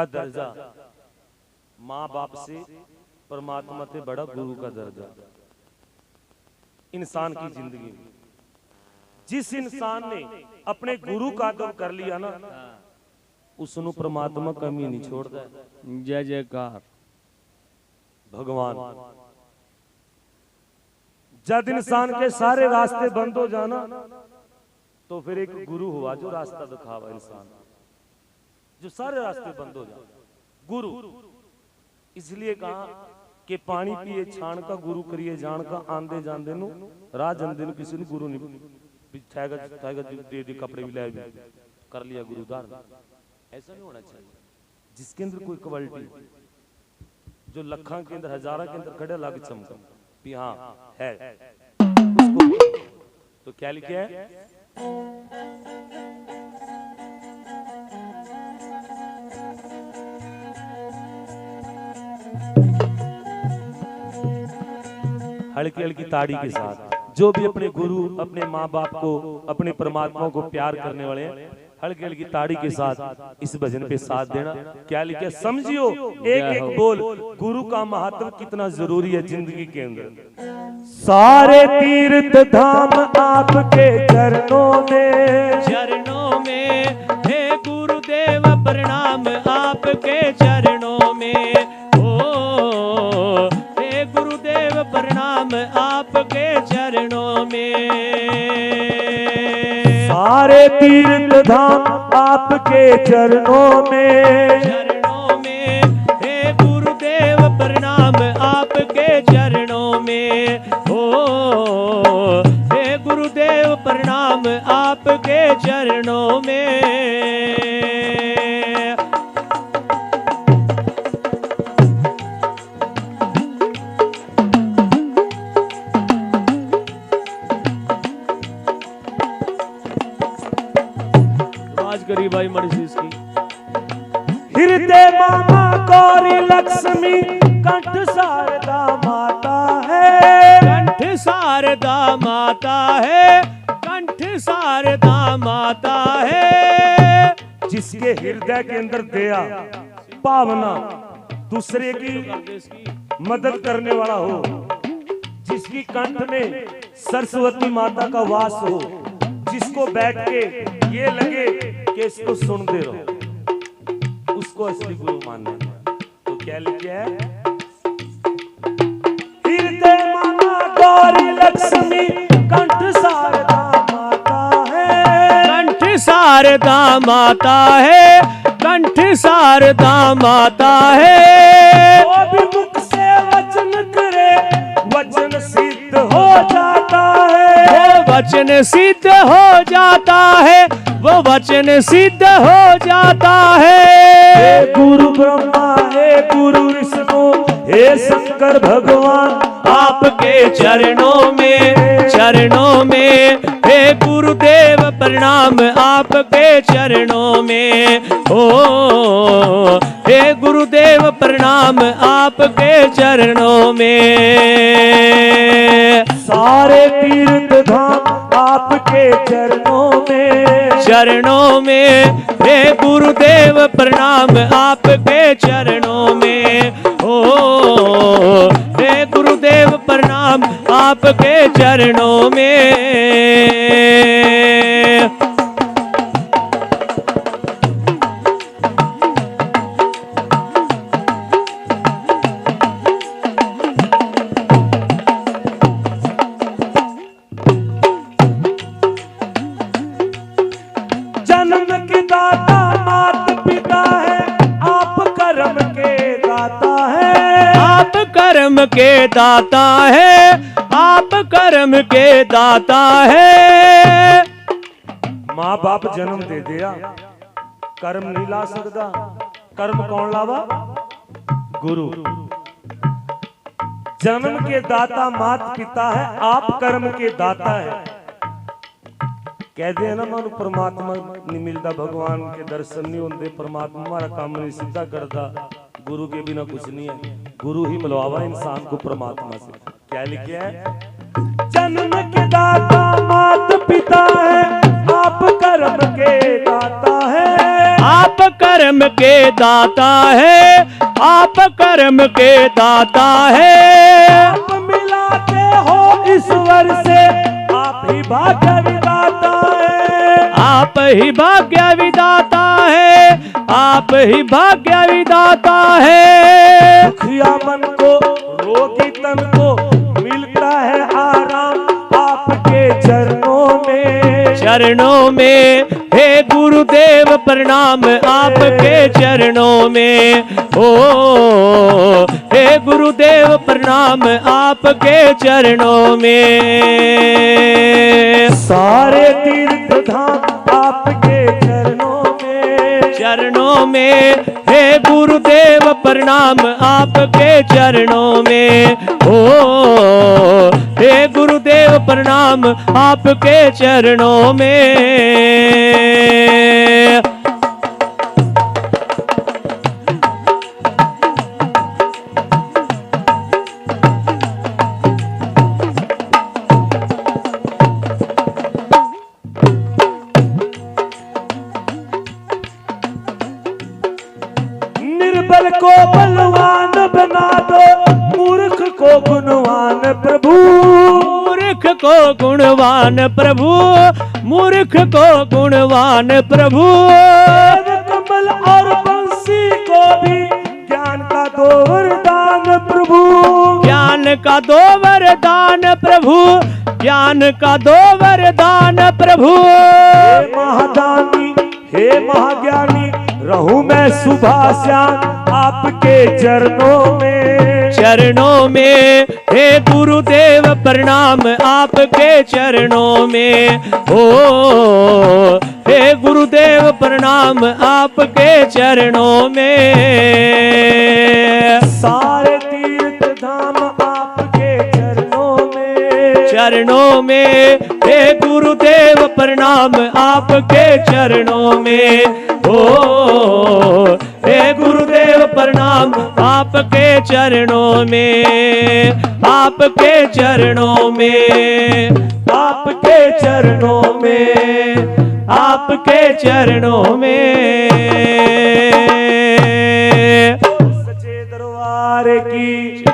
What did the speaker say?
का दर्जा माँ बाप से, परमात्मा से बड़ा गुरु का दर्जा। इंसान की जिंदगी में जिस इंसान ने अपने गुरु का अदब कर लिया ना, उसनु परमात्मा कमी नहीं छोड़ता है। जय जयकार भगवान। जब इंसान के सारे रास्ते बंद हो जाना, तो फिर एक गुरु हुआ जो रास्ता दिखावा इंसान, जो सारे रास्ते बंद हो जाए, गुरु। इसलिए कहा कि पानी पिए छाण का, गुरु करिए जान का, आंदे जान नु राह जंदे नु किसी ने गुरु नहीं बिठाएगा दे दे कपड़े भी लाए कर लिया गुरुदार। ऐसा नहीं होना चाहिए। जिसके अंदर कोई क्वालिटी, जो लखा के अंदर हजारा के अंदर खड़े लागे चमका भी हाँ है उसको, तो क्या लिखे है? हल्की हल्की ताड़ी के साथ जो भी अपने गुरु, अपने माँ बाप को, अपने परमात्मा को प्यार करने वाले हैं, हल्की हल्की ताड़ी के साथ इस भजन पे साथ देना। क्या लिखे? समझियो एक एक बोल गुरु का महत्व कितना जरूरी है जिंदगी के अंदर। सारे तीर्थ धाम आपके चरणों में हे गुरुदेव प्रणाम आपके चरणों में। ओ हे गुरुदेव प्रणाम आपके चरणों में। सारे तीर्थ धाम आपके चरणों में हे गुरुदेव प्रणाम आपके चरणों में। ओ हे गुरुदेव प्रणाम आपके चरणों में। करी भाई मर्सिस की। हृदय मामा गौरी लक्ष्मी कंठ शारदा माता है, कंठ शारदा माता है, कंठ शारदा माता है। जिसके हृदय के अंदर दया भावना, दूसरे की मदद करने वाला हो, जिसकी कंठ में सरस्वती माता का वास हो, जिसको बैठ के ये लगे कि इसको सुनते रहो, उसको असली गुरु मानना है। तो क्या लिखे है? हृदय माता गौरी लक्ष्मी कंठ शारदा माता है, कंठ शारदा माता है, कंठ शारदा माता है। वो भी मुख से वचन करे वचन सिद्ध हो जाता है, वो वचन सिद्ध हो जाता है, वो वचन सिद्ध हो जाता है। हे गुरु ब्रह्मा, हे गुरु विष्णु, हे शंकर भगवान आपके चरणों में हे गुरुदेव प्रणाम आपके चरणों में। ओ हे गुरुदेव प्रणाम आपके चरणों में। सारे तीर्थ धाम आपके चरणों में हे गुरुदेव प्रणाम आपके चरणों में। ओ हे गुरुदेव प्रणाम आपके चरणों में। जन्म के दाता मात पिता है, आप कर्म के दाता है, आप कर्म के दाता है, आप कर्म के दाता है। माँ बाप जन्म दे दिया, कर्म नहीं ला सकता। कर्म कौन लावा? गुरु। जन्म के दाता मात पिता है, आप कर्म के दाता है। कहते हैं ना मानो परमात्मा नहीं मिलता, भगवान के दर्शन नहीं होते, परमात्मा हमारा काम नहीं सीधा करता, गुरु के बिना कुछ नहीं है। गुरु ही मिलवावा इंसान को परमात्मा से। क्या लिखे है? जन्म के दाता मात पिता है, आप कर्म के दाता है, आप कर्म के दाता है, आप कर्म के दाता है। आप मिलाते हो ईश्वर से, आप ही भाग्य विधाता है। आप ही भाग्य विधाता है, आप ही भाग्य विधाता है। दुखिया मन को, रोगी तन को मिलता है आराम आपके चरणों में। चरणों में हे गुरुदेव प्रणाम आपके चरणों में। ओ हे गुरुदेव प्रणाम आपके चरणों में। सारे तीर्थ धाम आपके चरणों में। चरणों में हे गुरुदेव प्रणाम आपके चरणों में। ओ हे गुरुदेव प्रणाम आपके चरणों में। निर्बल को बलवान बना दो, मूर्ख को गुणवान प्रभु। मूर्ख को गुणवान प्रभु, मूर्ख को गुणवान प्रभु। देव कमल और बंसी को भी ज्ञान का दो वरदान प्रभु। ज्ञान का दो वरदान प्रभु, ज्ञान का दो वरदान प्रभु। हे महादानी, हे महाज्ञानी, रहूं मैं सुबह श्याम आपके चरणों में। चरणों में हे गुरुदेव प्रणाम आपके चरणों में। ओ हे गुरुदेव प्रणाम आपके चरणों में। सारे तीर्थ धाम आपके चरणों में। चरणों में हे गुरुदेव प्रणाम आपके चरणों में। ओ हे गुरुदेव प्रणाम आपके चरणों में। आपके चरणों में, आपके चरणों में, आपके चरणों में। सच्चे दरबार की